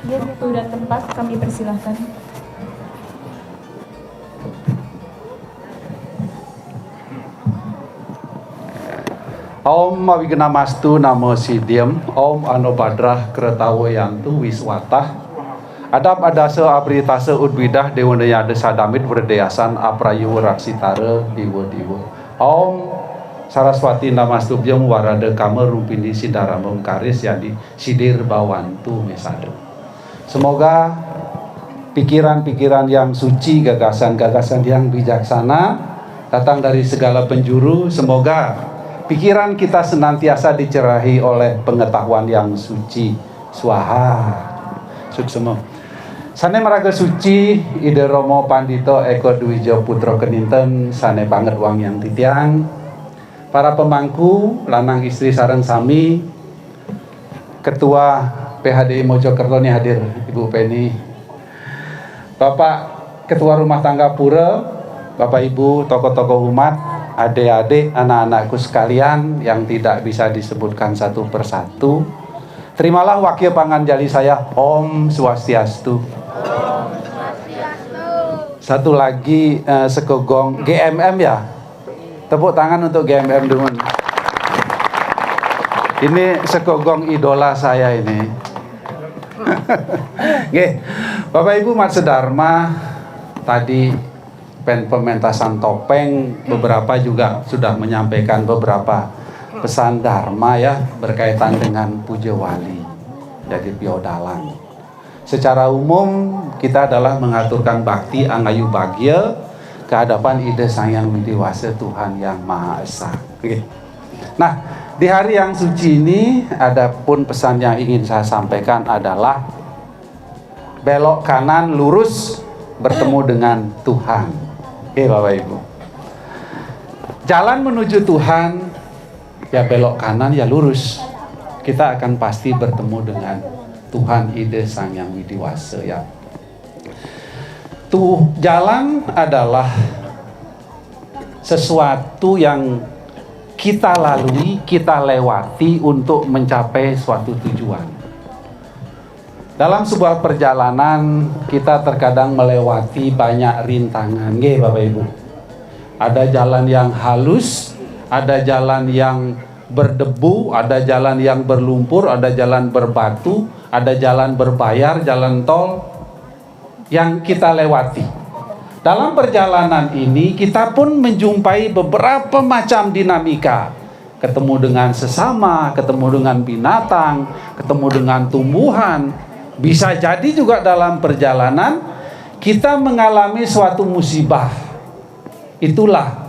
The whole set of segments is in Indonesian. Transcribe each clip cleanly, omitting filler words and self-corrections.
Waktu dan tempat kami persilahkan. Om Mawigena-mastu Namo Siddham, Om Anobadrah Kretawayantu Wiswatah, Adab Adase Abritase Udwidah Dewanayada Sadamit Berdeyasan Aprayu Raksitara Diwa Diwa. Om Saraswati Namastubhyam Warada Kama Rumpini Sidaramam Karis Yadi Sidir Bawantu Mesado. Semoga pikiran-pikiran yang suci, gagasan-gagasan yang bijaksana datang dari segala penjuru. Semoga pikiran kita senantiasa dicerahi oleh pengetahuan yang suci. Swaha. Suksema. Sane maraga suci Ide Romo Pandito Eko Dwijo Putro Keninten sane banget wang yang titiang. Para pemangku lanang istri sareng sami, Ketua PHDI Mojokerto nih hadir Ibu Penny, Bapak Ketua Rumah Tangga Pura, Bapak Ibu tokoh-tokoh umat, adik-adik, anak-anakku sekalian yang tidak bisa disebutkan satu persatu. Terimalah wakil panganjali saya, Om Swastiastu. Satu lagi sekogong GMM ya. Tepuk tangan untuk GMM dulu. Ini sekogong idola saya ini. Oke, Bapak Ibu Mat Sedharma, tadi pementasan topeng, beberapa juga sudah menyampaikan beberapa pesan dharma ya berkaitan dengan puja wali. Jadi piodalan. Secara umum kita adalah mengaturkan bakti angayu bagya kehadapan Ide Sang Hyang Widiwasa Tuhan Yang Maha Esa. Oke. Nah, di hari yang suci ini ada pun pesan yang ingin saya sampaikan adalah belok kanan lurus bertemu dengan Tuhan. Oke Bapak Ibu. Jalan menuju Tuhan ya belok kanan ya lurus. Kita akan pasti bertemu dengan Tuhan Ide Sang Hyang Widiwasa ya. Jalan adalah sesuatu yang kita lalui, kita lewati untuk mencapai suatu tujuan. Dalam sebuah perjalanan kita terkadang melewati banyak rintangan, nggih Bapak Ibu. Ada jalan yang halus, ada jalan yang berdebu, ada jalan yang berlumpur, ada jalan berbatu, ada jalan berbayar, jalan tol yang kita lewati. Dalam perjalanan ini kita pun menjumpai beberapa macam dinamika. Ketemu dengan sesama, ketemu dengan binatang, ketemu dengan tumbuhan. Bisa jadi juga dalam perjalanan kita mengalami suatu musibah. Itulah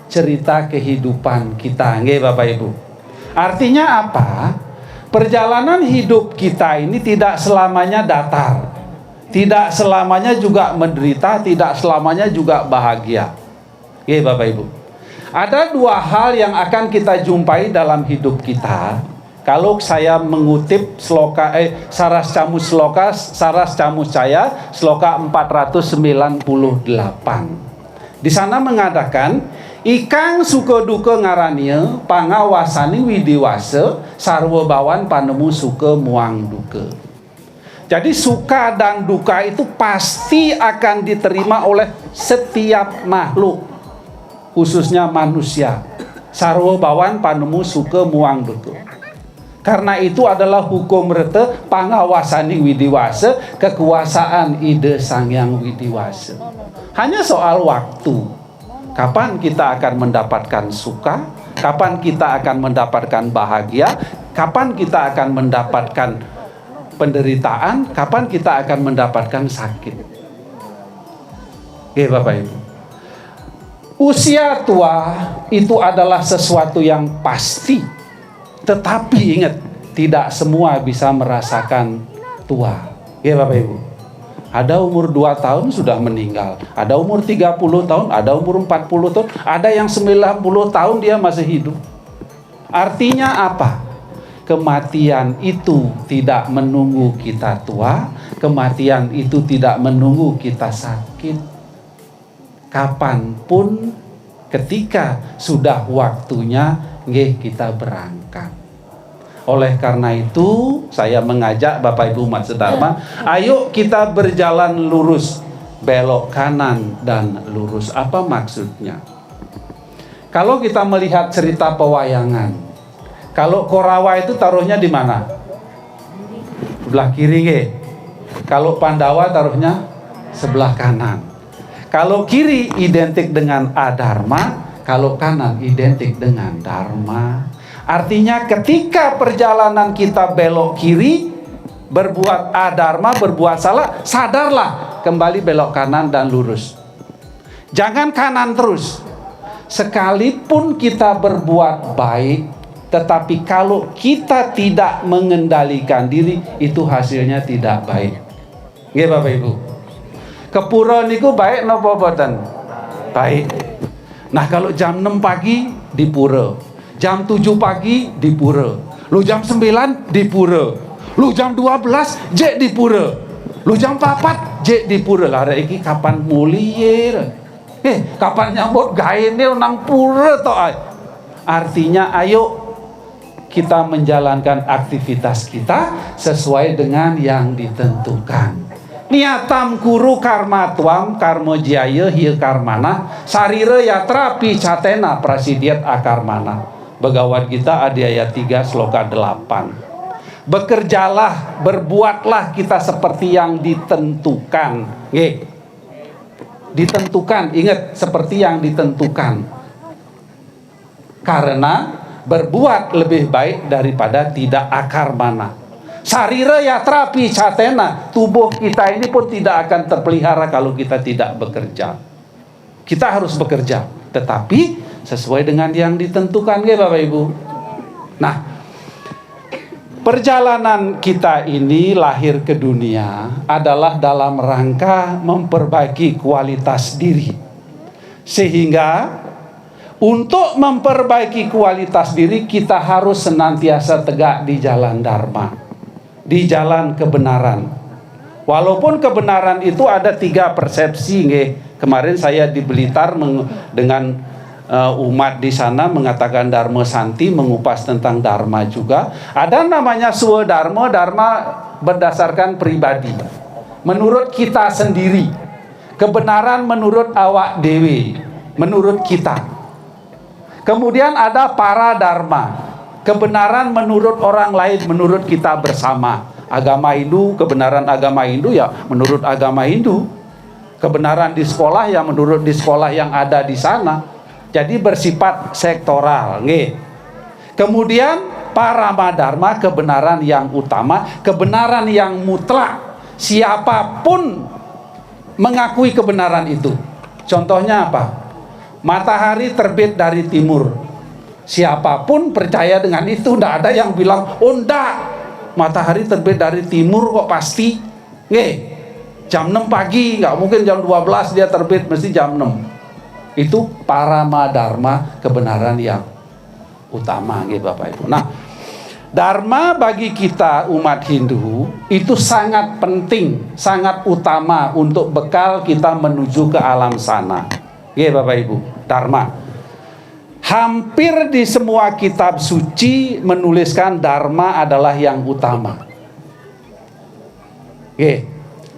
cerita kehidupan kita, nggih Bapak Ibu. Artinya apa? Perjalanan hidup kita ini tidak selamanya datar. Tidak selamanya juga menderita, tidak selamanya juga bahagia. Oke Bapak Ibu. Ada dua hal yang akan kita jumpai dalam hidup kita. Kalau saya mengutip sloka Saras Camus Caya sloka 498. Di sana mengatakan ikang suka duka ngarannya pangawasani widiwasa sarwa bawan panemu suka muang duka. Jadi suka dan duka itu pasti akan diterima oleh setiap makhluk, khususnya manusia. Sarwa bawan panemu suka muang duka. Karena itu adalah hukum rete pangawasani widiwasa, kekuasaan Ide Sang Hyang Widiwasa. Hanya soal waktu. Kapan kita akan mendapatkan suka, Kapan kita akan mendapatkan bahagia? Kapan kita akan mendapatkan penderitaan? Kapan kita akan mendapatkan sakit? Oke Bapak Ibu, usia tua itu adalah sesuatu yang pasti. Tetapi ingat, tidak semua bisa merasakan tua. Oke Bapak Ibu, ada umur 2 tahun sudah meninggal, ada umur 30 tahun, ada umur 40 tahun, ada yang 90 tahun dia masih hidup. Artinya apa? Kematian itu tidak menunggu kita tua, kematian itu tidak menunggu kita sakit. Kapanpun ketika sudah waktunya kita berangkat. Oleh karena itu saya mengajak Bapak Ibu umat sedharma, ayo kita berjalan lurus, belok kanan dan lurus. Apa maksudnya? Kalau kita melihat cerita pewayangan, kalau Korawa itu taruhnya di mana? Sebelah kiri. Kalau Pandawa taruhnya sebelah kanan. Kalau kiri identik dengan adharma, kalau kanan identik dengan dharma. Artinya ketika perjalanan kita belok kiri, berbuat adharma, berbuat salah, sadarlah, kembali belok kanan dan lurus. Jangan kanan terus. Sekalipun kita berbuat baik, tetapi kalau kita tidak mengendalikan diri, itu hasilnya tidak baik. Nggih Bapak Ibu. Kepura niku baik napa boten? Baik. Nah, kalau jam 6 pagi di pura, jam 7 pagi di pura, lu jam 9 di pura, lu jam 12 jek di pura, lu jam 4 jek di pura. Lah iki kapan mulier? Kapan nyambut gaene nang pura to? Artinya ayo kita menjalankan aktivitas kita sesuai dengan yang ditentukan. Niatam kuru karma tuam karma jaya hiya karmana sarira yatra picatena prasidiat akarmana. Bhagavad Gita Adhyaya 3 sloka 8. Bekerjalah, berbuatlah kita seperti yang ditentukan. Ditentukan, ingat, seperti yang ditentukan. Karena berbuat lebih baik daripada tidak akarmana. Sarira yatra picatena, tubuh kita ini pun tidak akan terpelihara kalau kita tidak bekerja. Kita harus bekerja, tetapi sesuai dengan yang ditentukan, ya Bapak Ibu. Nah, perjalanan kita ini lahir ke dunia adalah dalam rangka memperbaiki kualitas diri. Sehingga untuk memperbaiki kualitas diri, kita harus senantiasa tegak di jalan dharma, di jalan kebenaran. Walaupun kebenaran itu ada 3 persepsi. Kemarin saya di Blitar dengan umat di sana mengatakan Dharma Santi, mengupas tentang Dharma juga. Ada namanya Swadharma, Dharma berdasarkan pribadi, menurut kita sendiri. Kebenaran menurut awak dewe, menurut kita. Kemudian ada para dharma, kebenaran menurut orang lain, menurut kita bersama. Agama Hindu, kebenaran agama Hindu ya menurut agama Hindu. Kebenaran di sekolah ya menurut di sekolah yang ada di sana. Jadi bersifat sektoral. Kemudian Paramadharma, kebenaran yang utama, kebenaran yang mutlak. Siapapun mengakui kebenaran itu. Contohnya apa? Matahari terbit dari timur. Siapapun percaya dengan itu. Tidak ada yang bilang, oh enggak, matahari terbit dari timur kok pasti. Jam 6 pagi, nggak mungkin jam 12 dia terbit, mesti jam 6. Itu Paramadharma, kebenaran yang utama, Bapak Ibu. Nah, dharma bagi kita umat Hindu itu sangat penting, sangat utama untuk bekal kita menuju ke alam sana. Bapak Ibu, dharma. Hampir di semua kitab suci menuliskan dharma adalah yang utama.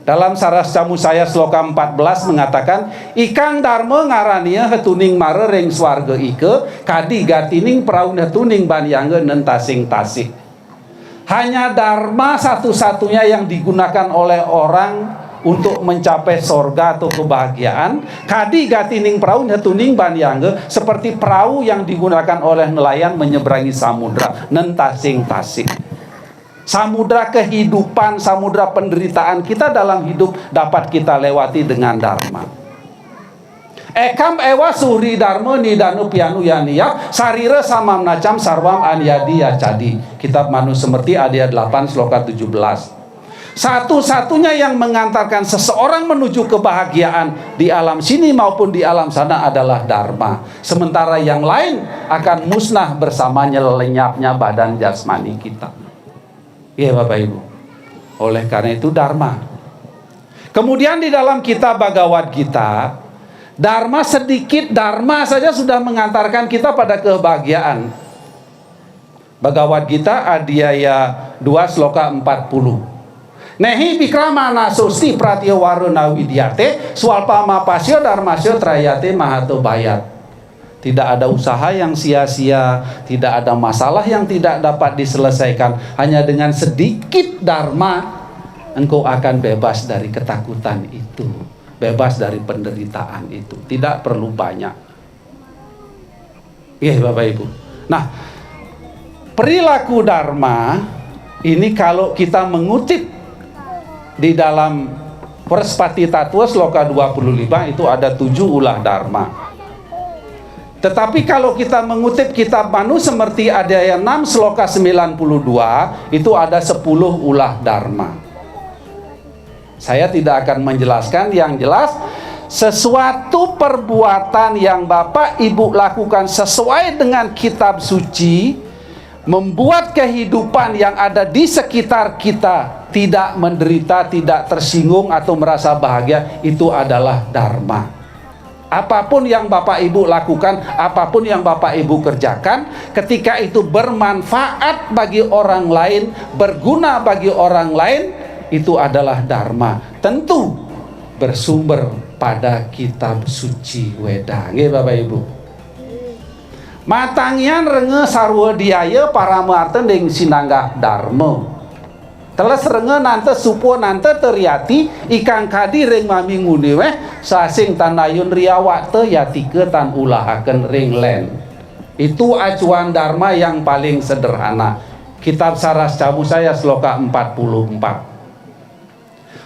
Dalam Saras Camu Saya sloka 14 mengatakan, ikang dharma ngarania hetuning mare ring swarga ike kadi gatining praun hetuning banyangge nentasing tasih. Hanya dharma satu-satunya yang digunakan oleh orang untuk mencapai sorga atau kebahagiaan, kadi gatining perahu tuning baniangge, seperti perahu yang digunakan oleh nelayan menyeberangi samudra, nentasing-tasing. Samudra kehidupan, samudra penderitaan kita dalam hidup dapat kita lewati dengan dharma. Ekam ewa suri dharma nidanu pianu yaniya sarira samam nacam sarwam anyadi yacadi. Kitab Manu Semerti ayat 8 sloka 17. Satu-satunya yang mengantarkan seseorang menuju kebahagiaan di alam sini maupun di alam sana adalah dharma. Sementara yang lain akan musnah bersamanya lenyapnya badan jasmani kita. Ya Bapak Ibu. Oleh karena itu dharma. Kemudian di dalam kitab Bhagavad Gita, dharma sedikit, dharma saja sudah mengantarkan kita pada kebahagiaan. Bhagavad Gita Adhyaya 2 sloka 40. Nehi bikramana sosti pratya waruna widyate swalpa mapasya dharmasya trayate mahato bayat. Tidak ada usaha yang sia-sia, tidak ada masalah yang tidak dapat diselesaikan. Hanya dengan sedikit dharma engkau akan bebas dari ketakutan itu, bebas dari penderitaan itu. Tidak perlu banyak. Iya Bapak Ibu. Nah, perilaku dharma ini kalau kita mengutip di dalam Perspati Tattva sloka 25 itu ada 7 ulah dharma. Tetapi kalau kita mengutip kitab Manu Semerti Adhyaya 6 sloka 92 itu ada 10 ulah dharma. Saya tidak akan menjelaskan, yang jelas sesuatu perbuatan yang Bapak Ibu lakukan sesuai dengan kitab suci membuat kehidupan yang ada di sekitar kita tidak menderita, tidak tersinggung atau merasa bahagia, itu adalah dharma. Apapun yang Bapak Ibu lakukan, apapun yang Bapak Ibu kerjakan, ketika itu bermanfaat bagi orang lain, berguna bagi orang lain, itu adalah dharma. Tentu bersumber pada kitab suci Weda. Nggih Bapak Ibu. Matangian renge sarwa diaya para marten deng sinanggah dharma. Teles renge nante supo nante teriati ikang kadi ring mami nguni weh sasing tanayun riawate yatike tan ulahaken ring len. Itu acuan dharma yang paling sederhana. Kitab Saras Cabu saya sloka 44.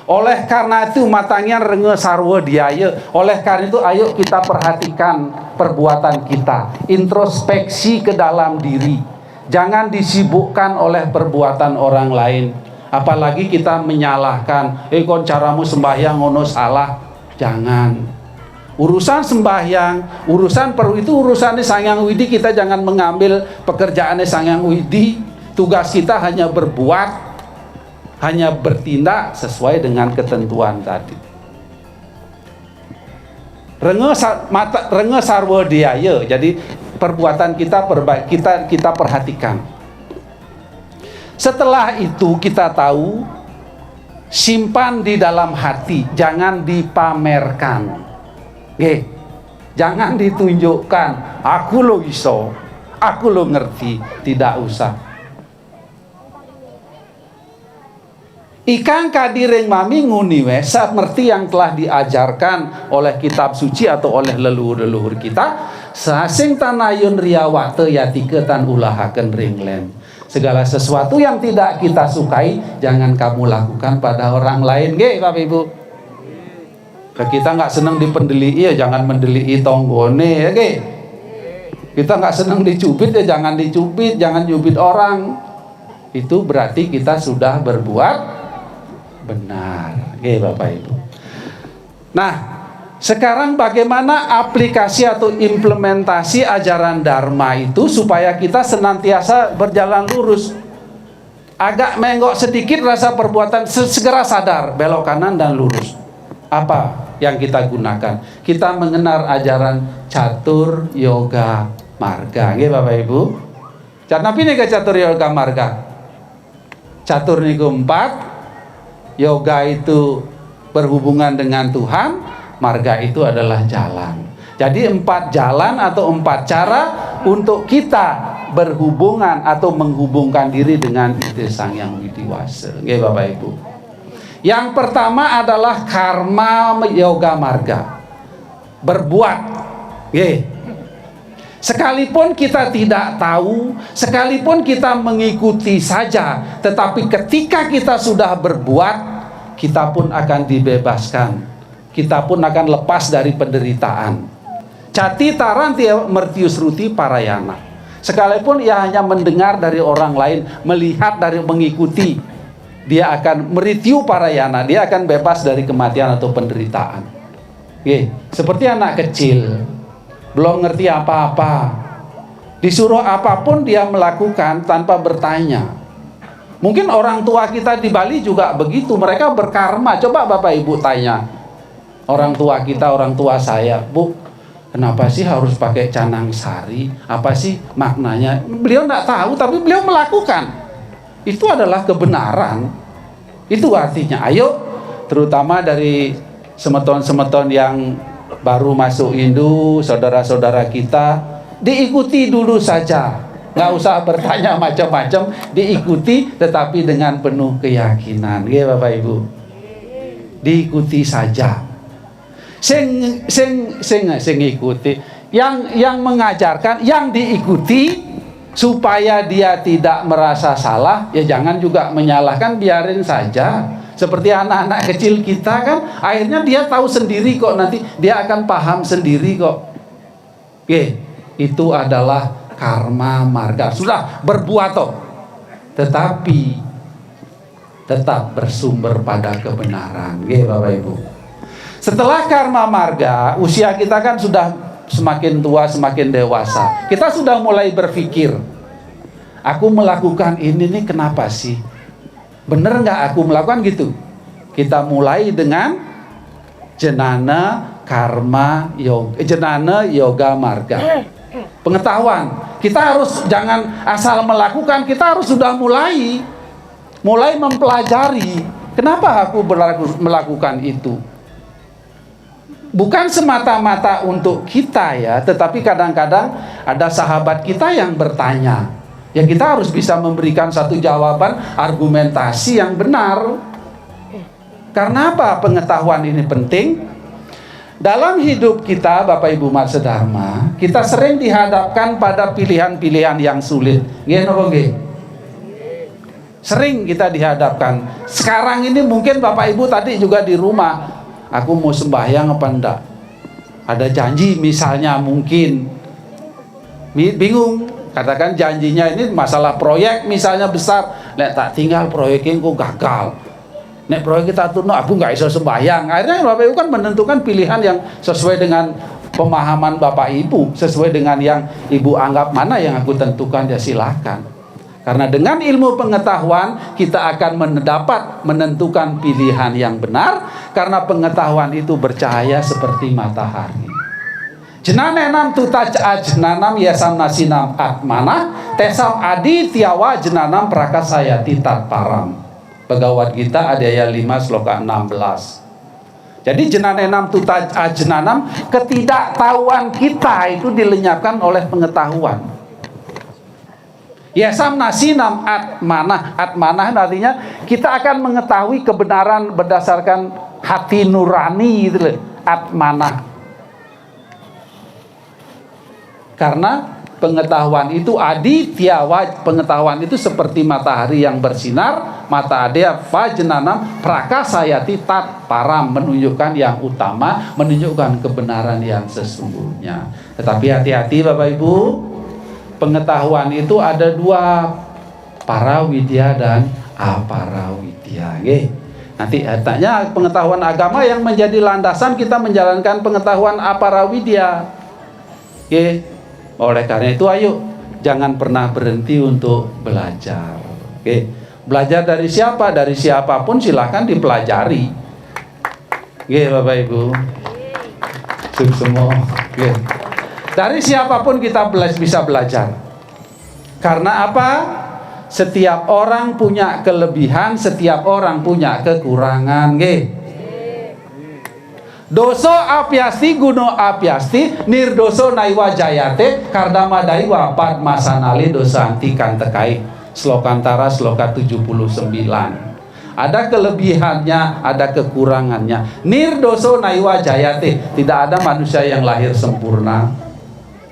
Oleh karena itu matanya renge sarwa diaya. Oleh karena itu ayo kita perhatikan perbuatan kita, introspeksi ke dalam diri. Jangan disibukkan oleh perbuatan orang lain. Apalagi kita menyalahkan, kon caramu sembahyang ngono salah. Jangan. Urusan sembahyang, urusan itu urusannya Sangyang Widi, kita jangan mengambil pekerjaannya Sangyang Widi. Tugas kita hanya berbuat, hanya bertindak sesuai dengan ketentuan tadi. Renge sarwa diaya. Jadi perbuatan kita perhatikan. Setelah itu kita tahu, simpan di dalam hati, jangan dipamerkan. Jangan ditunjukkan, aku lo iso, aku lo ngerti, tidak usah. Ikang kadiring mami nguni we, seperti yang telah diajarkan oleh kitab suci atau oleh leluhur-leluhur kita, sasing tanayun riawate yatike tan ulahaken ringlen. Segala sesuatu yang tidak kita sukai jangan kamu lakukan pada orang lain. Nggih Bapak Ibu. Kita nggak senang dipendeli, ya jangan mendeli tonggone ya nggih. Kita nggak senang dicubit, ya jangan dicubit, jangan cubit orang. Itu berarti kita sudah berbuat benar. Nggih Bapak Ibu. Nah, sekarang bagaimana aplikasi atau implementasi ajaran dharma itu supaya kita senantiasa berjalan lurus. Agak menggok sedikit rasa perbuatan, segera sadar, belok kanan dan lurus. Apa yang kita gunakan? Kita mengenal ajaran catur yoga marga. Nggih Bapak Ibu. Napi nih ke catur yoga marga. Catur niku 4, yoga itu berhubungan dengan Tuhan, marga itu adalah jalan. Jadi 4 jalan atau 4 cara untuk kita berhubungan atau menghubungkan diri dengan Ide Sangyang Widiwasa. Nggih Bapak Ibu. Yang pertama adalah karma yoga marga. Berbuat. Sekalipun kita tidak tahu, sekalipun kita mengikuti saja, tetapi ketika kita sudah berbuat, kita pun akan dibebaskan. Kita pun akan lepas dari penderitaan. Cati taranti mertius ruti parayana. Sekalipun ia hanya mendengar dari orang lain, melihat dari mengikuti, dia akan meritiu parayana, dia akan bebas dari kematian atau penderitaan. Seperti anak kecil, belum ngerti apa-apa, disuruh apapun dia melakukan tanpa bertanya. Mungkin orang tua kita di Bali juga begitu, mereka berkarma. Coba Bapak Ibu tanya orang tua kita, orang tua saya, Bu, kenapa sih harus pakai canang sari? Apa sih maknanya? Beliau tidak tahu, tapi beliau melakukan. Itu adalah kebenaran. Itu artinya, ayo, terutama dari semeton-semeton yang baru masuk Hindu, saudara-saudara kita, diikuti dulu saja, nggak usah bertanya macam-macam, diikuti tetapi dengan penuh keyakinan. Bapak Ibu, diikuti saja. Sing ikuti, yang mengajarkan, yang diikuti, supaya dia tidak merasa salah, ya jangan juga menyalahkan, biarin saja. Seperti anak-anak kecil kita kan, akhirnya dia tahu sendiri kok, nanti dia akan paham sendiri kok. Itu adalah karma marga. Sudah berbuat toh, tetapi tetap bersumber pada kebenaran. Bapak Ibu. Setelah karma marga, usia kita kan sudah semakin tua, semakin dewasa. Kita sudah mulai berpikir, aku melakukan ini nih kenapa sih? Bener nggak aku melakukan gitu? Kita mulai dengan jenana karma yoga, jenana yoga marga. Pengetahuan. Kita harus jangan asal melakukan, kita harus sudah mulai mempelajari. Kenapa aku melakukan itu? Bukan semata-mata untuk kita ya, tetapi kadang-kadang ada sahabat kita yang bertanya. Ya kita harus bisa memberikan satu jawaban argumentasi yang benar. Karena apa pengetahuan ini penting? Dalam hidup kita Bapak Ibu Matsya Dharma, kita sering dihadapkan pada pilihan-pilihan yang sulit. Sering kita dihadapkan. Sekarang ini mungkin Bapak Ibu tadi juga di rumah, aku mau sembahyang apa enggak? Ada janji misalnya, mungkin bingung. Katakan janjinya ini masalah proyek misalnya besar, nek tak tinggal proyeknya kok gagal, nek proyek kita tuh aku nggak bisa sembahyang. Akhirnya Bapak Ibu kan menentukan pilihan yang sesuai dengan pemahaman Bapak Ibu, sesuai dengan yang Ibu anggap mana yang aku tentukan, ya silakan. Karena dengan ilmu pengetahuan kita akan menentukan pilihan yang benar, karena pengetahuan itu bercahaya seperti matahari. Jenanenam tutaj ajnanam yasam nasinam atmana tesam adi tiawa jenanam prakasayati tatparam. Bhagavad Gita Adhyaya 5 sloka 16. Jadi jenanenam tutaj ajnanam, ketidaktahuan kita itu dilenyapkan oleh pengetahuan. Yasam nasinam atmanah. Atmanah artinya kita akan mengetahui kebenaran berdasarkan hati nurani gitu loh. Atmanah. Karena pengetahuan itu adityawa, pengetahuan itu seperti matahari yang bersinar, mata adya vajenanam prakasayati tat param, menunjukkan yang utama, menunjukkan kebenaran yang sesungguhnya. Tetapi hati-hati Bapak Ibu, pengetahuan itu ada dua, parawidya dan aparawidya. Nanti tanya pengetahuan agama yang menjadi landasan kita menjalankan pengetahuan aparawidya. Oleh karena itu ayo jangan pernah berhenti untuk belajar. Belajar dari siapa? Dari siapapun silahkan dipelajari. Bapak Ibu. Semua. Dari siapapun kita bisa belajar. Karena apa? Setiap orang punya kelebihan, setiap orang punya kekurangan. Doso apyasti guno apyasti nirdoso naiwa jayate kardama daiwa padmasanali dosa anti kantekai. Slokantara sloka 79. ada kelebihannya, ada kekurangannya. Nirdoso naiwa jayate, tidak ada manusia yang lahir sempurna.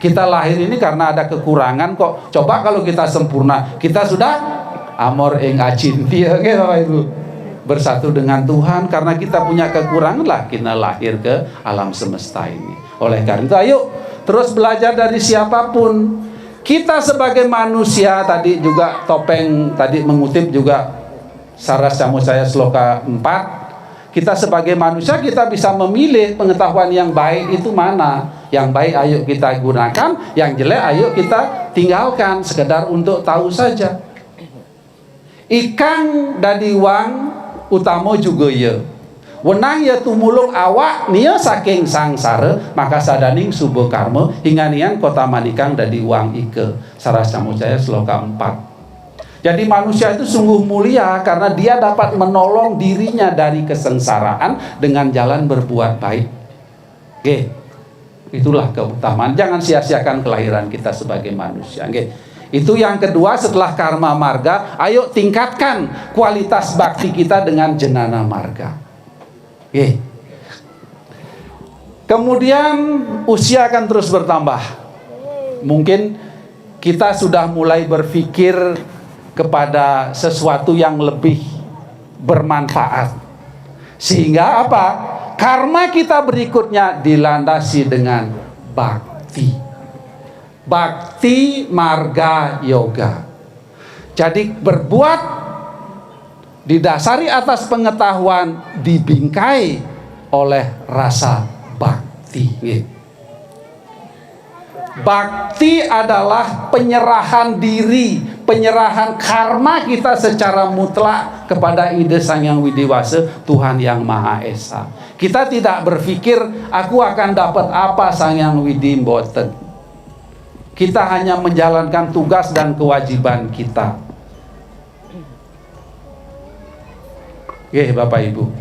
Kita lahir ini karena ada kekurangan kok. Coba kalau kita sempurna, kita sudah amor ing acinti, oke Bapak Ibu, bersatu dengan Tuhan. Karena kita punya kekurangan lah kita lahir ke alam semesta ini. Oleh karena itu ayo terus belajar dari siapapun. Kita sebagai manusia, tadi juga Topeng tadi mengutip juga Saras Camusaya Sloka 4. Kita sebagai manusia kita bisa memilih pengetahuan yang baik itu mana. Yang baik ayo kita gunakan, yang jelek ayo kita tinggalkan, sekedar untuk tahu saja. Ikang dadi wang utama juga ya. Wenang ya tumulung awak nia saking sangsara, maka sadaning subuh karma hingga nian kota manikang dadi wang ike. Saras Camusaya Sloka 4. Jadi manusia itu sungguh mulia karena dia dapat menolong dirinya dari kesengsaraan dengan jalan berbuat baik. Oke, itulah keutamaan. Jangan sia-siakan kelahiran kita sebagai manusia. Oke, itu yang kedua setelah karma marga. Ayo tingkatkan kualitas bakti kita dengan jenana marga. Oke. Kemudian usia akan terus bertambah. Mungkin kita sudah mulai berpikir kepada sesuatu yang lebih bermanfaat. Sehingga apa? Karma kita berikutnya dilandasi dengan bakti. Bakti marga yoga. Jadi berbuat didasari atas pengetahuan, dibingkai oleh rasa bakti. Bakti adalah penyerahan diri, penyerahan karma kita secara mutlak kepada ide Sang Yang Widiwasa, Tuhan Yang Maha Esa. Kita tidak berpikir aku akan dapat apa Sang Yang Widi mboten. Kita hanya menjalankan tugas dan kewajiban kita. Oke Bapak Ibu,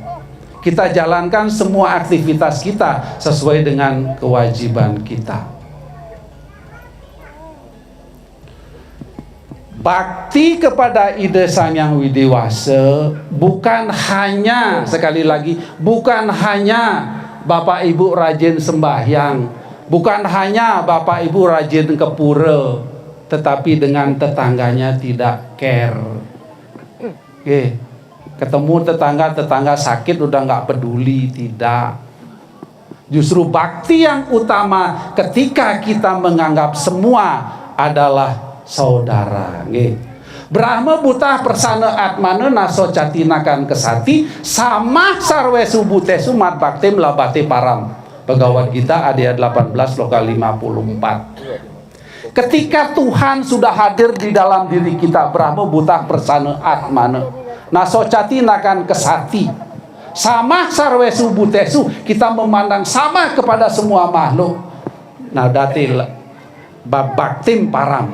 kita jalankan semua aktivitas kita sesuai dengan kewajiban kita. Bakti kepada ide Sang Yang Widiwasa bukan hanya, sekali lagi, bukan hanya Bapak Ibu rajin sembahyang, bukan hanya Bapak Ibu rajin ke pura, tetapi dengan tetangganya tidak care. Oke. Ketemu tetangga sakit udah nggak peduli, tidak. Justru bakti yang utama ketika kita menganggap semua adalah saudara. Brahma buta persana atmana naso catinakan kesati sama sarwe subutesu mat baktim labate param. Bhagavad Gita Adhyaya 18 Sloka 54. Ketika Tuhan sudah hadir di dalam diri kita, Brahma buta persana atmana naso catinakan kesati sama sarwe subutesu, kita memandang sama kepada semua makhluk. Nadatil babaktim param,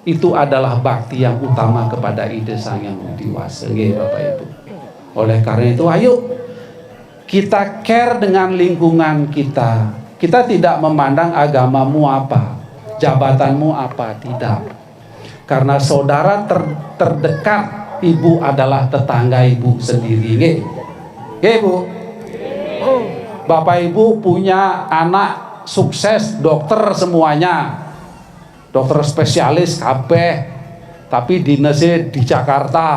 itu adalah bakti yang utama kepada ide Sang Yang Widiwasa. Bapak Ibu, oleh karena itu ayo kita care dengan lingkungan kita. Kita tidak memandang agamamu apa, jabatanmu apa, tidak. Karena saudara terdekat ibu adalah tetangga ibu sendiri. Bu, Bapak Ibu punya anak sukses dokter semuanya, dokter spesialis kabeh, tapi dinasnya di Jakarta,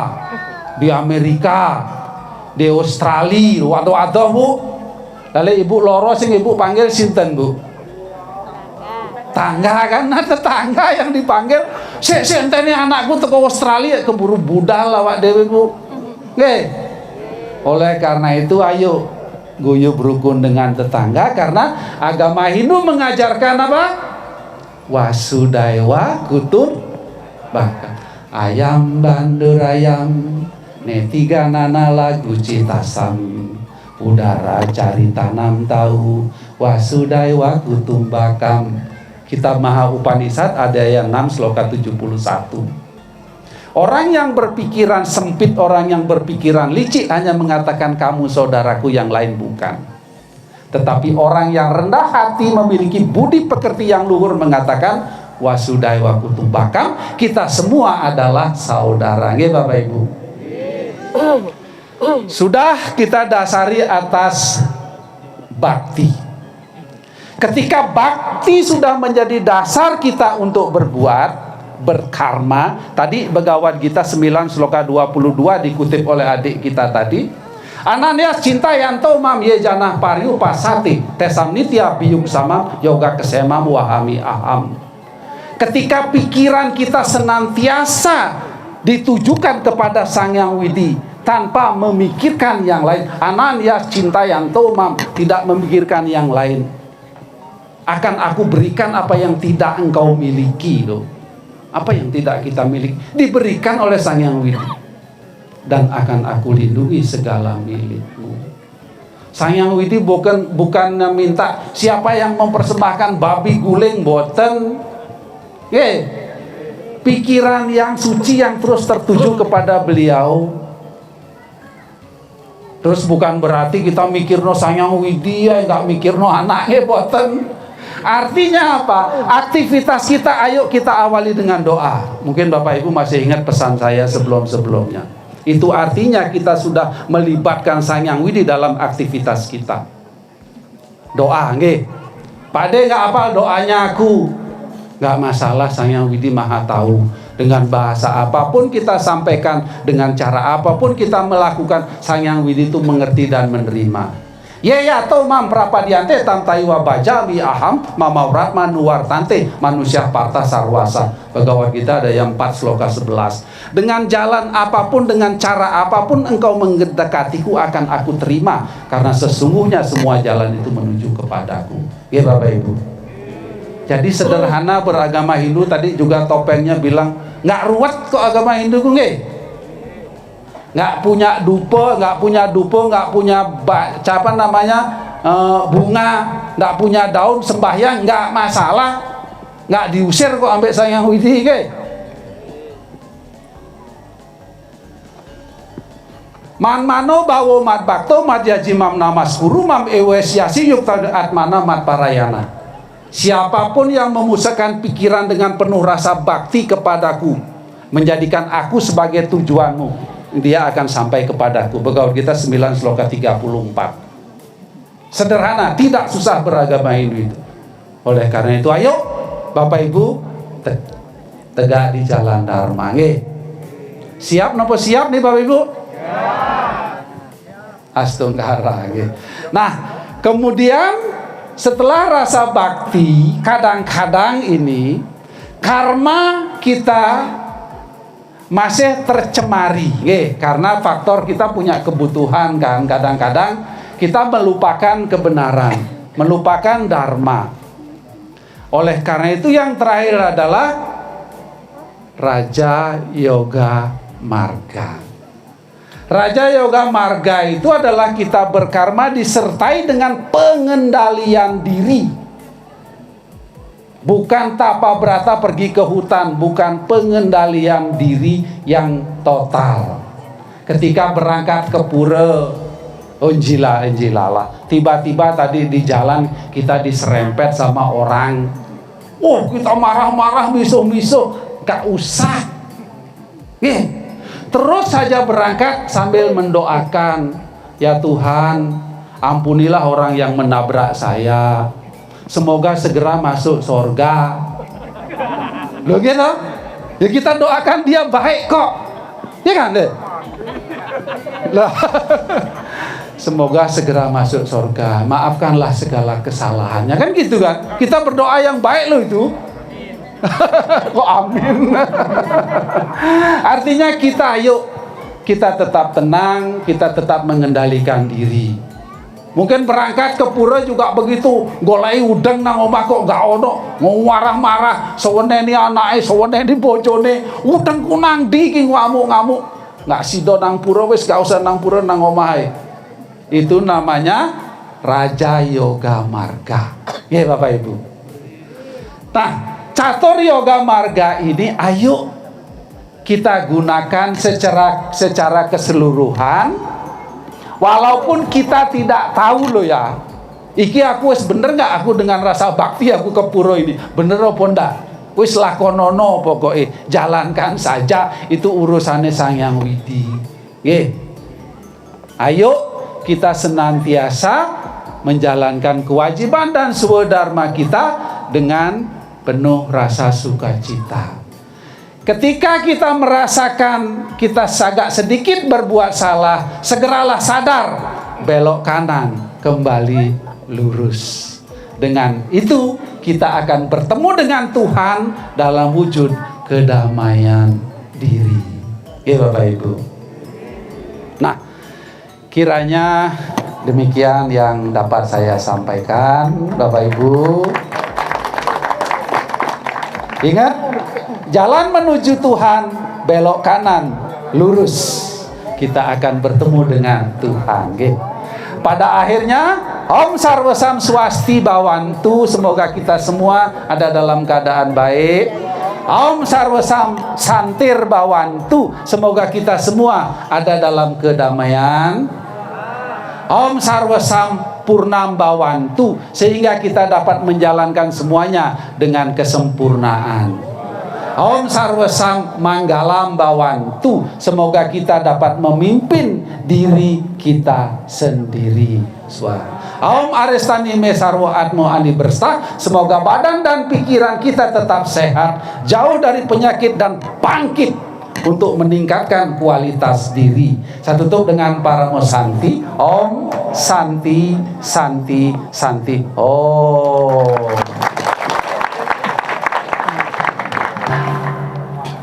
di Amerika, di Australia, waduh Bu. Lalu ibu loro sing ibu panggil sinten Bu? Tangga kan, nah tetangga yang dipanggil. Sentene anakku teko Australia keburu budal awak dewe Bu. Oleh karena itu ayo guyub rukun dengan tetangga, karena agama Hindu mengajarkan apa? Wasudaiwa kutum baka. Ayam bandur ayam netiga nana lagu citasam. Udara cari tanam tahu wasudaiwa kutum bakam. Kitab Maha Upanishad Adhyaya 6 Sloka 71. Orang yang berpikiran sempit, orang yang berpikiran licik hanya mengatakan kamu saudaraku, yang lain bukan. Tetapi orang yang rendah hati memiliki budi pekerti yang luhur mengatakan wasudaiwa kutum bakam, kita semua adalah saudara. Bapak Ibu, Sudah kita dasari atas bakti. Ketika bakti sudah menjadi dasar kita untuk berbuat, berkarma. Tadi Bhagavad Gita 9 sloka 22 dikutip oleh adik kita tadi. Ananias cintayanto mam ye janah pariu pasati tesam nitya biyung sama yoga kesemam wahami aham. Ketika pikiran kita senantiasa ditujukan kepada Sang Hyang Widi tanpa memikirkan yang lain, Ananias cintayanto mam, tidak memikirkan yang lain, akan aku berikan apa yang tidak engkau miliki loh. Apa yang tidak kita miliki diberikan oleh Sang Hyang Widi, dan akan aku lindungi segala milikmu. Sang Hyang Widi bukan minta siapa yang mempersembahkan babi guling, boten. Pikiran yang suci yang terus tertuju kepada beliau. Terus bukan berarti kita mikirno Sang Hyang Widi ya, nggak mikirno anaknya, boten. Artinya apa? Aktivitas kita, ayo kita awali dengan doa. Mungkin Bapak Ibu masih ingat pesan saya sebelum-sebelumnya. Itu artinya kita sudah melibatkan Sang Hyang Widi dalam aktivitas kita. Doa, nggih. Pak De nggak hafal doanya aku. Nggak masalah, Sang Hyang Widi Maha tahu. Dengan bahasa apapun kita sampaikan, dengan cara apapun kita melakukan, Sang Hyang Widi itu mengerti dan menerima. Ya to mam prapadiante tam taiwa bajami aham mamaurat manuar tante manusia parta sarwasa. Bhagavad Gita ada yang 4 sloka 11. Dengan jalan apapun, dengan cara apapun engkau mendekatiku, akan aku terima, karena sesungguhnya semua jalan itu menuju kepadaku. Ya Bapak Ibu. Jadi sederhana beragama Hindu, tadi juga topengnya bilang nggak ruwet kok agama Hindu ku nggih. Nggak punya dupa, nggak punya apa namanya bunga, nggak punya daun, sembahyang nggak masalah, nggak diusir kok ambek Sang Hyang Widi nggih. Man mano bawo mat bakto mat yaji mam namas guru mam ewesyasi yukta atmana mat parayana. Siapapun yang memusahkan pikiran dengan penuh rasa bakti kepadaku, menjadikan aku sebagai tujuanmu, dia akan sampai kepadaku. Bhagavad Gita 9 sloka 34. Sederhana, tidak susah beragama Hindu itu. Oleh karena itu, ayo Bapak Ibu tegak di jalan Dharma. Siap nopo siap nih Bapak Ibu? Astungkara. Nah, kemudian setelah rasa bakti, kadang-kadang ini karma kita masih tercemari, karena faktor kita punya kebutuhan kan. Kadang-kadang kita melupakan kebenaran, melupakan dharma. Oleh karena itu yang terakhir adalah Raja Yoga Marga. Raja Yoga Marga itu adalah kita berkarma disertai dengan pengendalian diri. Bukan tapa berata pergi ke hutan, bukan, pengendalian diri yang total. Ketika berangkat ke pura Unjilala, tiba-tiba tadi di jalan kita diserempet sama orang. Oh, kita marah-marah, misuh-misuh, gak usah. Terus saja berangkat sambil mendoakan, ya Tuhan, ampunilah orang yang menabrak saya. Semoga segera masuk surga. Loh gitu? Ya kita doakan dia baik kok. Ya kan deh? Lah. Semoga segera masuk surga. Maafkanlah segala kesalahannya. Kan gitu kan? Kita berdoa yang baik loh itu. Kok amin. Artinya kita tetap tenang, kita tetap mengendalikan diri. Mungkin berangkat ke pura juga begitu, golai udang nang omah kok gak ono, mau marah-marah, seweneni anake, seweneni bojone, udang ku nang ndi iki ngamuk-ngamuk. Nggak sido nang pura, wis gak usah nang pura, nang omahe. Itu namanya Raja Yoga Marga. Ya Bapak Ibu. Nah, catur Yoga Marga ini ayo kita gunakan secara keseluruhan. Walaupun kita tidak tahu loh ya, iki aku wis bener nggak aku dengan rasa bakti aku ke pura ini, bener apa ndak? Wis lakonono pokoknya, jalankan saja, itu urusannya Sang Hyang Widi. Ayo kita senantiasa menjalankan kewajiban dan swadharma kita dengan penuh rasa sukacita. Ketika kita merasakan kita agak sedikit berbuat salah, segeralah sadar, belok kanan, kembali lurus. Dengan itu kita akan bertemu dengan Tuhan dalam wujud kedamaian diri. Ya Bapak Ibu. Nah, kiranya demikian yang dapat saya sampaikan, Bapak Ibu. Ingat, jalan menuju Tuhan belok kanan, lurus. Kita akan bertemu dengan Tuhan. Pada akhirnya, Om Sarvasam Swasti Bhavantu. Semoga kita semua ada dalam keadaan baik. Om Sarvasam Santir Bhavantu. Semoga kita semua ada dalam kedamaian. Om Sarvasam Purnam Bhavantu. Sehingga kita dapat menjalankan semuanya dengan kesempurnaan. Om Sarvasam Manggalam Bhavantu. Semoga kita dapat memimpin diri kita sendiri. Om Arestani Me Sarwa Atmo Ani Bersta. Semoga badan dan pikiran kita tetap sehat, jauh dari penyakit dan bangkit untuk meningkatkan kualitas diri. Saya tutup dengan Paramo Santi. Om Santi Santi Santi. Oh.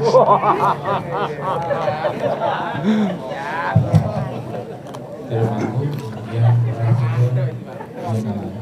Terima kasih.